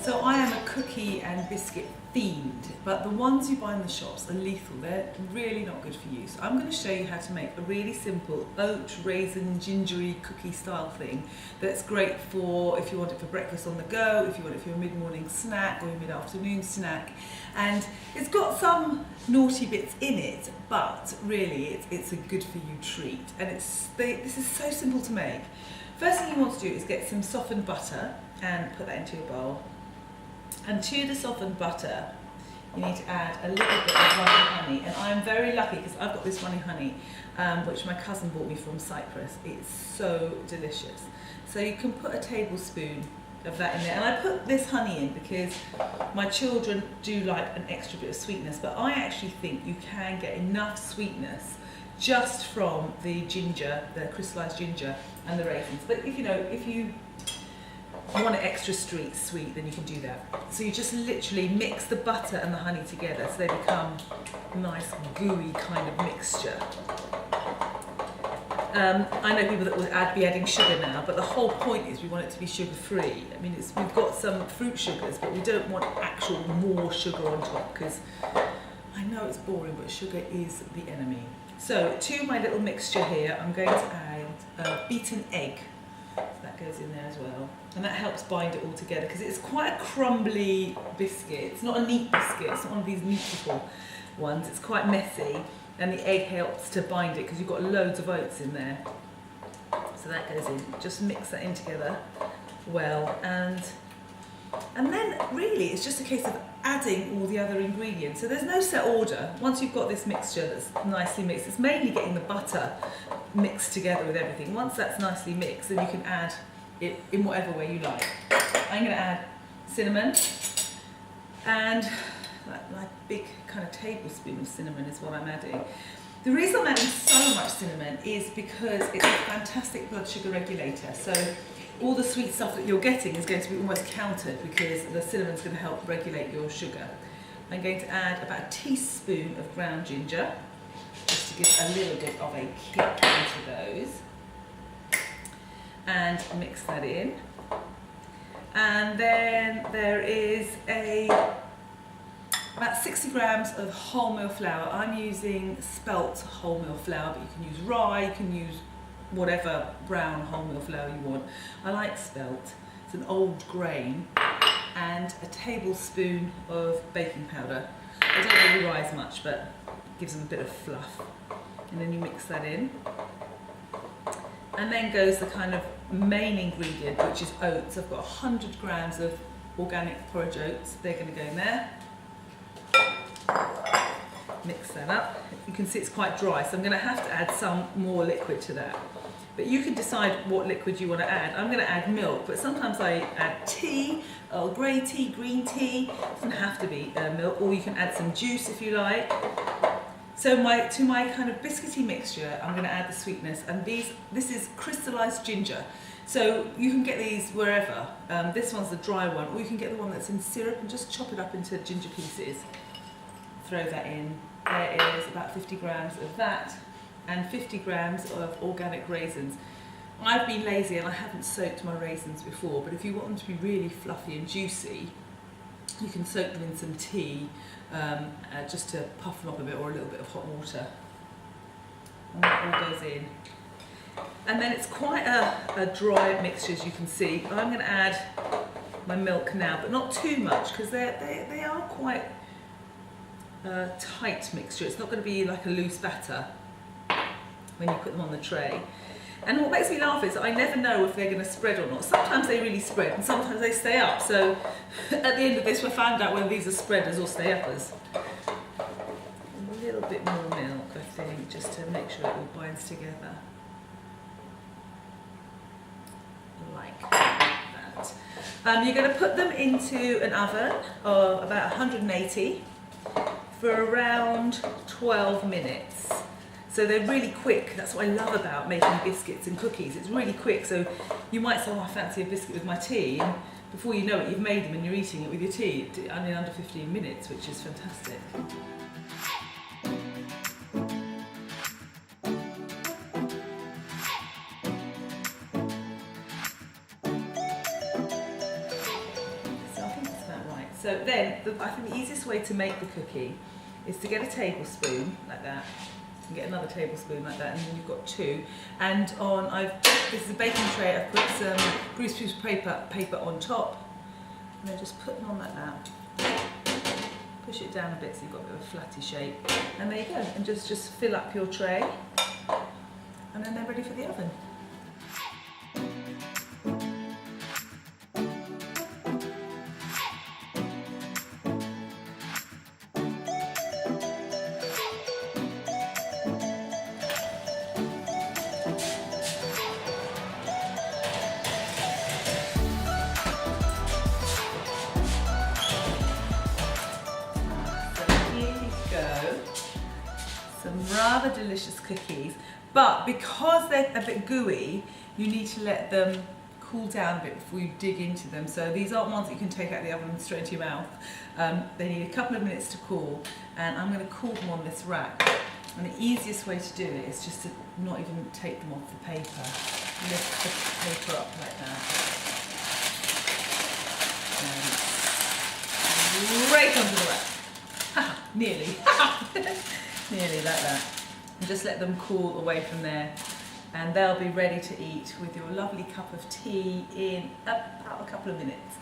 So I am a cookie and biscuit fiend, but the ones you buy in the shops are lethal. They're really not good for you. So I'm going to show you how to make a really simple oat, raisin, gingery cookie style thing that's great for if you want it for breakfast on the go, if you want it for your mid-morning snack or your mid-afternoon snack. And it's got some naughty bits in it, but really it's a good for you treat. And this is so simple to make. First thing you want to do is get some softened butter and put that into your bowl. And to the softened butter, you need to add a little bit of runny honey. And I'm very lucky because I've got this runny honey, which my cousin bought me from Cyprus. It's so delicious. So you can put a tablespoon of that in there. And I put this honey in because my children do like an extra bit of sweetness, but I actually think you can get enough sweetness just from the ginger, the crystallized ginger and the raisins. But if you want it extra sweet, then you can do that. So you just literally mix the butter and the honey together so they become a nice gooey kind of mixture. I know people that would be adding sugar now, but the whole point is we want it to be sugar-free. I mean, we've got some fruit sugars, but we don't want actual more sugar on top because I know it's boring, but sugar is the enemy. So to my little mixture here, I'm going to add a beaten egg. So that goes in there as well. And that helps bind it all together because it's quite a crumbly biscuit. It's not a neat biscuit, it's not one of these neat little ones. It's quite messy and the egg helps to bind it because you've got loads of oats in there. So that goes in. Just mix that in together well, and then really it's just a case of adding all the other ingredients. So there's no set order. Once you've got this mixture that's nicely mixed, it's mainly getting the butter mixed together with everything. Once that's nicely mixed, then you can add it in whatever way you like. I'm going to add cinnamon, and like big kind of tablespoon of cinnamon is what I'm adding. The reason I'm adding so much cinnamon is because it's a fantastic blood sugar regulator. So all the sweet stuff that you're getting is going to be almost countered because the cinnamon's going to help regulate your sugar. I'm going to add about a teaspoon of ground ginger, just to give a little bit of a kick into those. And mix that in. And then there is about 60 grams of wholemeal flour. I'm using spelt wholemeal flour, but you can use rye, you can use whatever brown wholemeal flour you want. I like spelt. It's an old grain. And a tablespoon of baking powder. I don't really rise much, but it gives them a bit of fluff. And then you mix that in. And then goes the kind of main ingredient, which is oats. I've got 100 grams of organic porridge oats. They're going to go in there. Mix that up. You can see it's quite dry, so I'm going to have to add some more liquid to that. But you can decide what liquid you want to add. I'm going to add milk, but sometimes I add tea, Earl Grey tea, green tea. It doesn't have to be milk, or you can add some juice if you like. So to my kind of biscuity mixture, I'm going to add the sweetness, and this is crystallized ginger. So you can get these wherever. This one's the dry one, or you can get the one that's in syrup and just chop it up into ginger pieces. Throw that in. There is about 50 grams of that, and 50 grams of organic raisins. I've been lazy and I haven't soaked my raisins before, but if you want them to be really fluffy and juicy, you can soak them in some tea, just to puff them up a bit, or a little bit of hot water. And that all goes in. And then it's quite a dry mixture, as you can see. I'm going to add my milk now, but not too much, because they are quite tight mixture. It's not going to be like a loose batter when you put them on the tray. And what makes me laugh is I never know if they're going to spread or not. Sometimes they really spread and sometimes they stay up. So at the end of this, we'll find out whether these are spreaders or stay uppers. A little bit more milk, I think, just to make sure it all binds together. Like that. You're going to put them into an oven of about 180 for around 12 minutes. So they're really quick. That's what I love about making biscuits and cookies. It's really quick. So you might say, oh, I fancy a biscuit with my tea. And before you know it, you've made them and you're eating it with your tea. I mean, under 15 minutes, which is fantastic. So I think it's So then, I think the easiest way to make the cookie is to get a tablespoon like that, and get another tablespoon like that, and then you've got 2. And this is a baking tray. I've put some greaseproof paper on top, and then just put them on like that. Push it down a bit so you've got a bit of a flatty shape, and there you go. And just fill up your tray, and then they're ready for the oven. Some rather delicious cookies, but because they're a bit gooey, you need to let them cool down a bit before you dig into them. So these aren't ones that you can take out of the oven straight into your mouth. They need a couple of minutes to cool, and I'm going to cool them on this rack. And the easiest way to do it is just to not even take them off the paper. Lift the paper up like that. And right onto the rack. Nearly. Nearly like that. And just let them cool away from there, and they'll be ready to eat with your lovely cup of tea in about a couple of minutes.